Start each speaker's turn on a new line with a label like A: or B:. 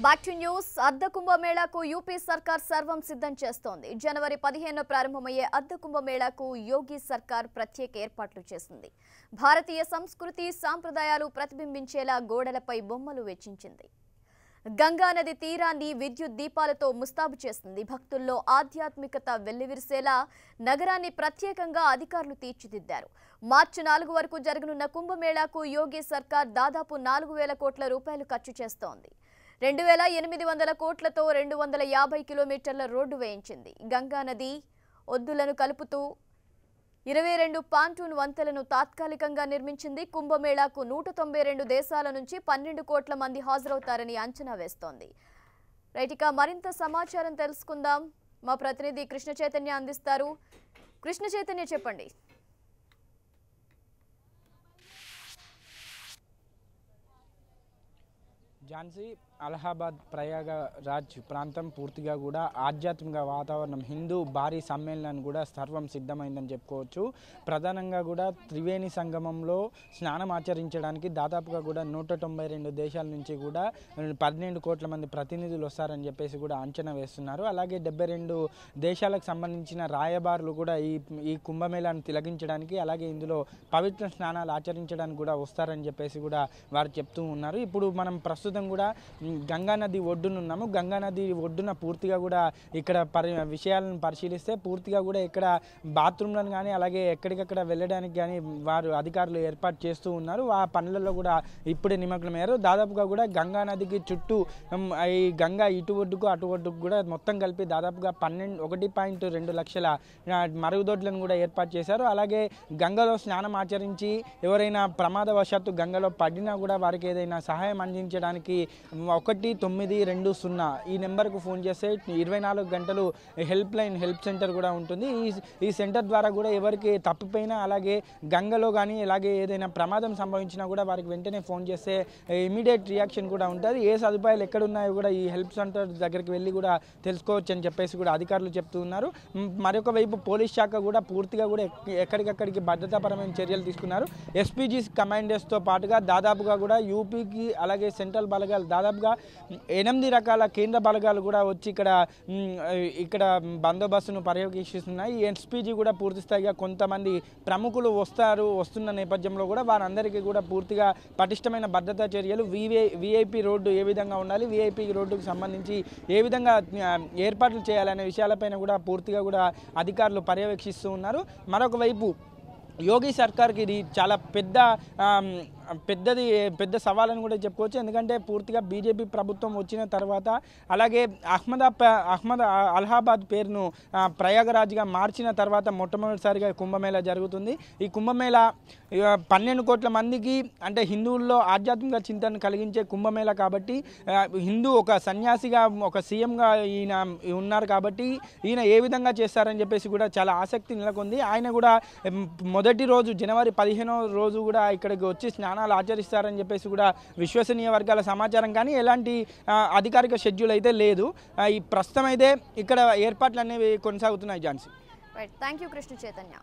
A: Back to news. అర్ధ కుంభమేళాకు UP సర్కార్ సర్వం సిద్ధం చేస్తోంది. జనవరి 15 ప్రారంభమయ్యే అర్ధ కుంభమేళాకు యోగి సర్కార్ ప్రత్యేక ఏర్పాట్లు చేసింది. భారతీయ సంస్కృతి సాంప్రదాయాలు ప్రతిబింబించేలా గోడలపై బొమ్మలు వెచ్చించింది. గంగా నది తీరాన్ని విద్యుత్ దీపాలతో ముస్తాబు చేసింది. భక్తుల్లో ఆధ్యాత్మికత వెల్లివిరిసేలా నగరాన్ని ప్రత్యేకంగా అధికారులు తీర్చిదిద్దారు. మార్చి 4 వరకు జరగనున్న కుంభమేళాకు యోగి సర్కార్ దాదాపు 4,000 కోట్ల రూపాయలు ఖర్చు చేస్తోంది. 2,800 కోట్లతో 250 కిలోమీటర్ల రోడ్డు వేయించింది. గంగా నది ఒడ్డులను కలుపుతూ 22 పాంటూన్ వంతెనలను తాత్కాలికంగా నిర్మించింది. కుంభమేళాకు 192 దేశాల నుంచి 12 కోట్ల మంది హాజరవుతారని అంచనా వేస్తోంది. రైట్, ఇక మరింత సమాచారం తెలుసుకుందాం. మా ప్రతినిధి కృష్ణ చైతన్య అందిస్తారు. కృష్ణ చైతన్య, చెప్పండి.
B: ఝాన్సీ, అలహాబాద్ ప్రయాగరాజ్ ప్రాంతం పూర్తిగా కూడా ఆధ్యాత్మిక వాతావరణం, హిందూ భారీ సమ్మేళనాన్ని కూడా సర్వం సిద్ధమైందని చెప్పుకోవచ్చు. ప్రధానంగా కూడా త్రివేణి సంగమంలో స్నానం ఆచరించడానికి దాదాపుగా కూడా 192 దేశాల నుంచి కూడా 12 కోట్ల మంది ప్రతినిధులు వస్తారని చెప్పేసి కూడా అంచనా వేస్తున్నారు. అలాగే 72 దేశాలకు సంబంధించిన రాయబారులు కూడా ఈ కుంభమేళాను తిలకించడానికి, అలాగే ఇందులో పవిత్ర స్నానాలు ఆచరించడానికి కూడా వస్తారని చెప్పేసి కూడా వారు చెప్తూ ఉన్నారు. ఇప్పుడు మనం ప్రస్తుతం కూడా గంగానది ఒడ్డునున్నాము. గంగానది ఒడ్డున పూర్తిగా కూడా ఇక్కడ విషయాలను పరిశీలిస్తే పూర్తిగా కూడా ఇక్కడ బాత్రూమ్లను కానీ అలాగే ఎక్కడికక్కడ వెళ్ళడానికి కానీ వారు అధికారులు ఏర్పాటు చేస్తూ ఉన్నారు. ఆ పనులలో కూడా ఇప్పుడే నిమగ్నమయ్యారు. దాదాపుగా కూడా గంగానదికి చుట్టూ ఈ గంగా ఇటు ఒడ్డుకు అటు ఒడ్డుకు కూడా మొత్తం కలిపి దాదాపుగా 1.2 లక్షల మరుగుదొడ్లను కూడా ఏర్పాటు చేశారు. అలాగే గంగలో స్నానం ఆచరించి ఎవరైనా ప్రమాదవశాత్తు గంగలో పడినా కూడా వారికి ఏదైనా సహాయం అందించడానికి 1920 ఈ నెంబర్కు ఫోన్ చేస్తే 24 గంటలు హెల్ప్ సెంటర్ కూడా ఉంటుంది. ఈ సెంటర్ ద్వారా కూడా ఎవరికి తప్పిపోయినా అలాగే గంగలో కానీ అలాగే ఏదైనా ప్రమాదం సంభవించినా కూడా వారికి వెంటనే ఫోన్ చేస్తే ఇమీడియట్ రియాక్షన్ కూడా ఉంటుంది. ఏ సదుపాయాలు ఎక్కడున్నాయో కూడా ఈ హెల్ప్ సెంటర్ దగ్గరికి వెళ్ళి కూడా తెలుసుకోవచ్చు అని చెప్పేసి కూడా అధికారులు చెప్తూ ఉన్నారు. మరొక వైపు పోలీస్ శాఖ కూడా పూర్తిగా కూడా ఎక్కడికక్కడికి భద్రతాపరమైన చర్యలు తీసుకున్నారు. ఎస్పీజీ కమాండర్స్తో పాటుగా దాదాపుగా కూడా యూపీకి అలాగే సెంట్రల్ బలగాలు దాదాపుగా 8 రకాల కేంద్ర బలగాలు కూడా వచ్చి ఇక్కడ బందోబస్తును పర్యవేక్షిస్తున్నాయి. ఈ ఎస్పీజీ కూడా పూర్తి స్థాయిగా కొంతమంది ప్రముఖులు వస్తున్న నేపథ్యంలో కూడా వారందరికీ కూడా పూర్తిగా పటిష్టమైన భద్రతా చర్యలు, విఐపి రోడ్డు ఏ విధంగా ఉండాలి, విఐపి రోడ్డుకు సంబంధించి ఏ విధంగా ఏర్పాట్లు చేయాలనే విషయాలపైన కూడా పూర్తిగా కూడా అధికారులు పర్యవేక్షిస్తూ ఉన్నారు. మరొక వైపు యోగి సర్కార్కి ఇది చాలా పెద్ద సవాలని కూడా చెప్పుకోవచ్చు. ఎందుకంటే పూర్తిగా బీజేపీ ప్రభుత్వం వచ్చిన తర్వాత అలాగే అలహాబాద్ పేరును ప్రయాగరాజ్గా మార్చిన తర్వాత మొట్టమొదటిసారిగా కుంభమేళా జరుగుతుంది. ఈ కుంభమేళా 12 కోట్ల మందికి అంటే హిందువుల్లో ఆధ్యాత్మిక చింతన కలిగించే కుంభమేళా కాబట్టి హిందూ ఒక సన్యాసిగా ఒక సీఎంగా ఈయన ఉన్నారు కాబట్టి ఈయన ఏ విధంగా చేస్తారని చెప్పేసి కూడా చాలా ఆసక్తి నెలకొంది. ఆయన కూడా మొదటి రోజు జనవరి 15వ రోజు కూడా ఇక్కడికి వచ్చి స్నానాలు ఆచరిస్తారని చెప్పేసి కూడా విశ్వసనీయ వర్గాల సమాచారం, కానీ ఎలాంటి అధికారిక షెడ్యూల్ అయితే లేదు. ఈ ప్రస్తుతం అయితే ఇక్కడ ఏర్పాట్లు అనేవి కొనసాగుతున్నాయి. Jhansi,
A: thank you Krishna Chaitanya.